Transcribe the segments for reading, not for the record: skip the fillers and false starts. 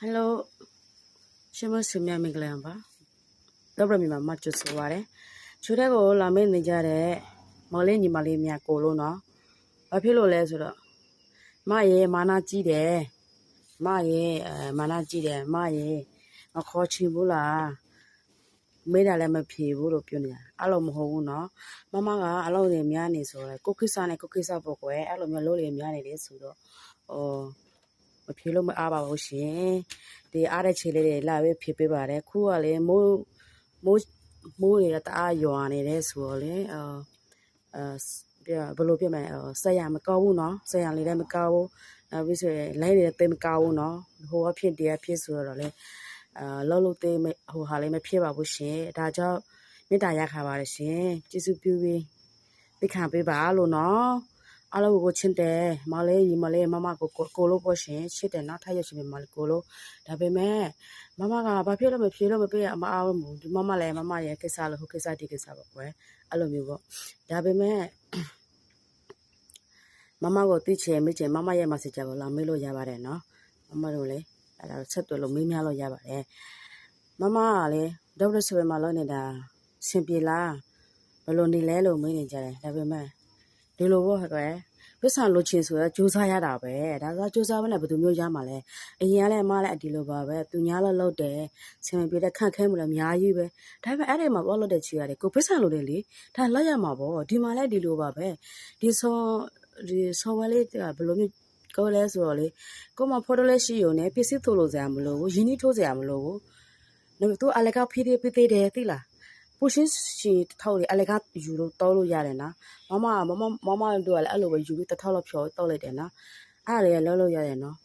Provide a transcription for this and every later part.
Hello ရှင်မဆွေများမင်္ဂလာပါတော့ပြမြန်မာမှာကျွတ်ဆိုပါတယ်ချိုးတဲ့ကိုလာမေးနေကြတဲ့မော်လေးညီမလေးများကိုလို့နော်ဘာဖြစ်လို့လဲဆိုတော့မရဲ့မာနာကြီးတယ်မရဲ့မာနာကြီးတယ်မရဲ့မခေါ်ချင်ဘူးလားမေးတာလည်းမဖြေဘူးလို့ပြောနေတာအဲ့လိုမဟုတ်ဘူးနော်မမကအလုံးတွေများနေဆိုတော့ကိုကိစ္စနဲ့ကိုကိစ္စပေါ့ကွယ်အဲ့လိုမျိုးလို့တွေများနေတယ်ဆိုတော့မဖြေလို့မအားပါဘူးရှင်ဒီအားတဲ့ခြေလေးတွေလာပြီးဖြေပေးပါတယ်ခုကလည်းမိုးတွေကတအားရွာနေတယ်ဆိုတော့လေဘယ်လိုပြမလဲဆက်ရမကောင်းဘူးနော်ဆက်ရလေးလည်းမကောင်းဘူးနောက်ပြီးဆိုရင်လိုင်းတွေတိတ်မကောင်းဘူးနော်ဟိုအဖြစ်တရားဖြစ်ဆိုတော့လေလောက်လို့သေးဟိုဟာလေးမဖြစ်ပါဘူးရှင်ဒါကြောင့်မေတ္တာရခါပါတယ်ရှင်ကျေးဇူးပြုပြီးသိခံပေးပါလို့နော်အားလုံးကိုချစ်တယ်မလေးညီမလေးမမကိုလို့ပေါ့ရှင်ချစ်တယ်နော်ထားရရှင်မလေးကိုလို့ဒါပေမဲ့မမကဘာဖြစ်လို့မဖြေလို့မပေးမအားဘူးဒီမမလည်းမမရဲ့ကိစ္စလို့ဟိုကိစ္စဒီကိစ္စပေါ့ကွယ်အဲ့လိုမျိုးပေါ့ဒါပေမဲ့မမကိုသိချင်မိချင်မမရဲ့ message ကိုလာမေးလို့ရပါတယ်နော်မမတို့လေအဲ့ဒါဆက်သွယ်လို့မေးမြန်းလို့ရပါတယ်မမကလေဒေါက်တာဆိုရင်မလုပ်နေတာစင်ပြေလားဘယ်လိုနေလဲလို့မေးနေကြတယ်ဒါပေမဲ့ဒီလိုပေါ့ကွယ်ပစ္စံလိုချင်ဆိုတော့ကြိုးစားရတာပဲဒါကကြိုးစားမနဲ့ဘယ်သူမျိုးရမှာလဲအရင်ကလည်းမလည်းအဒီလိုပါပဲသူညာလည်းလုပ်တယ်စင်ပြေတဲ့ခန့်ခဲမှုလည်းအများကြီးပဲဒါပေမဲ့အဲ့ဒီမှာပေါ့လို့တဲ့ချီရတယ်ကိုပစ္စံလိုတယ်လေဒါလိုက်ရမှာပေါ့ဒီမှာလည်းဒီလိုပါပဲဒီဆောဝဲလေးကဘယ်လိုမျိုးကောလဲဆိုတော့လေကိုမဖော်တလဲရှိုံနဲ့ပစ္စည်းထိုးလို့စရာမလိုဘူးရင်းနှီးထိုးစရာမလိုဘူးနော်သူအလကဖိသေးတယ်သိလားပူရှင်းရှိထောက်လေအလကယူလို့တောလို့ရတယ်နော်မမတို့ကလည်းအဲ့လိုပဲယူပြီးတစ်ထောက်လောက်ဖြောတောက်လိုက်တယ်နော်အဲ့ဒါလည်းလုံးရတယ်နော်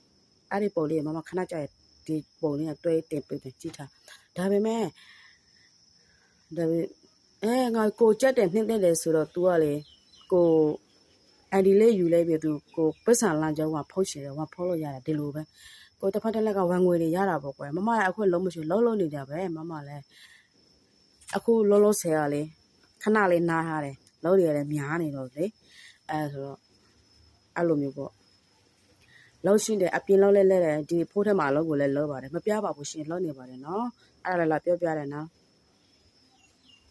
အဲ့ဒီပုံလေးမမခဏကြာဒီပုံလေးကတွဲတင်ပေးတယ်ကြည့်ထားဒါပေမဲ့ငါကိုကြက်တယ်နှင်းတဲ့တယ်ဆိုတော့ तू ကလေကိုအန်ဒီလေးယူလိုက်ပြီ तू ကိုပစ္စံလမ်းကြောင်းကဖုတ်ချင်တယ်ကဖုတ်လို့ရတယ်ဒီလိုပဲကိုတစ်ဖက်တစ်လက်ကဝန်ငွေတွေရတာပေါ့ကွယ်မမကအခုလုံးမရှိလုံးနေကြပဲမမလည်းအခုလုံးဆယ်ရလေခဏလေးနားထားတယ်လုံးတွေလည်းများနေတော့လေအဲဆိုတော့အဲ့လိုမျိုးပေါ့လုံးရှိတယ်အပြင်လုံးလဲတယ်ဒီဖိုးထက်မှာလုံးကိုလည်းလုံးပါတယ်မပြပါဘူးရှင်လုံးနေပါတယ်နော်အဲ့ဒါလည်းလာပြောပြတယ်နော်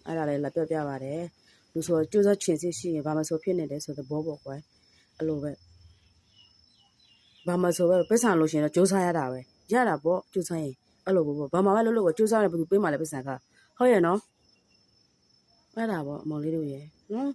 အဲ့ဒါလည်းလာပြောပြပါတယ်လူဆိုကြိုးစားချင်စီရှိရင်ဘာမှဆိုဖြစ်နေတယ်ဆိုတဲ့ဘောပေါ့ကွယ်အဲ့လိုပဲဘာမှဆိုပဲပစ္စံလို့ရှင်တော့ကြိုးစားရတာပဲရတာပေါ့ကြိုးစားရင်အဲ့လိုပေါ့ဘာမှမလုပ်လို့ကြိုးစားတယ်ဘယ်သူပေးမှလဲပစ္စံကဟုတ်ရဲ့နော်အဲ့ဒါပေါ့အမောင်လေးတို့ရဲ့နော်